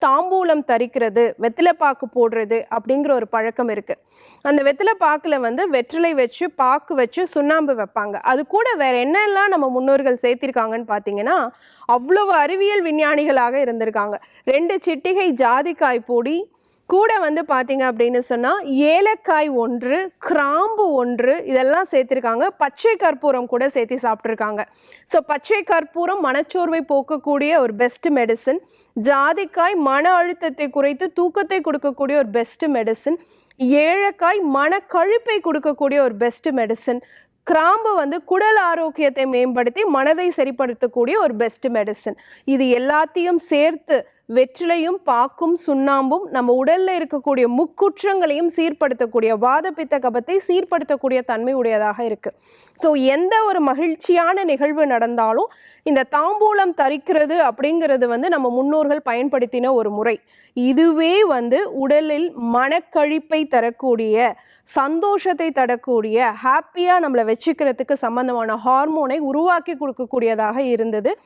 தாம்பூலம் தரிக்கிறது, வெத்தில பாக்கு போடுறது அப்படிங்கிற ஒரு பழக்கம் இருக்கு. அந்த வெத்தில பாக்குல வந்து வெற்றிலை வச்சு, பாக்கு வச்சு, சுண்ணாம்பு வைப்பாங்க. அது கூட வேற என்னெல்லாம் நம்ம முன்னோர்கள் சேர்த்திருக்காங்கன்னு பார்த்தீங்கன்னா, அவ்வளவு அறிவியல் விஞ்ஞானிகளாக இருந்திருக்காங்க. 2 சிட்டிகை ஜாதிக்காய் பொடி, கூட வந்து பார்த்தீங்க அப்படின்னு சொன்னா, ஏலக்காய் 1, கிராம்பு 1 இதெல்லாம் சேர்த்திருக்காங்க. பச்சை கற்பூரம் கூட சேர்த்து சாப்பிட்டுருக்காங்க. ஸோ பச்சை கற்பூரம் மனச்சோர்வை போக்கக்கூடிய ஒரு பெஸ்ட் மெடிசின். ஜாதிக்காய் மன அழுத்தத்தை குறைத்து தூக்கத்தை கொடுக்கக்கூடிய ஒரு பெஸ்ட் மெடிசின். ஏலக்காய் மனக்கழிப்பை கொடுக்கக்கூடிய ஒரு பெஸ்ட் மெடிசின். கிராம்பு வந்து குடல் ஆரோக்கியத்தை மேம்படுத்தி மனதை சரிப்படுத்தக்கூடிய ஒரு பெஸ்ட் மெடிசின். இது எல்லாத்தையும் சேர்த்து வெற்றிலையும் பாக்கும் சுண்ணாம்பும் நம்ம உடல்ல இருக்கக்கூடிய முக்குற்றங்களையும் சீர்படுத்தக்கூடிய வாதப்பித்த கபத்தை சீர்படுத்தக்கூடிய தன்மை உடையதாக இருக்கு. ஸோ எந்த ஒரு மகிழ்ச்சியான நிகழ்வு நடந்தாலும் இந்த தாம்பூலம் தரிக்கிறது அப்படிங்கிறது வந்து நம்ம முன்னோர்கள் பயன்படுத்தின ஒரு முறை. இதுவே வந்து உடலில் மனக்கழிப்பை தரக்கூடிய, சந்தோஷத்தை தரக்கூடிய, ஹாப்பியாக நம்மளை வச்சுக்கிறதுக்கு சம்பந்தமான ஹார்மோனை உருவாக்கி கொடுக்கக்கூடியதாக இருந்தது.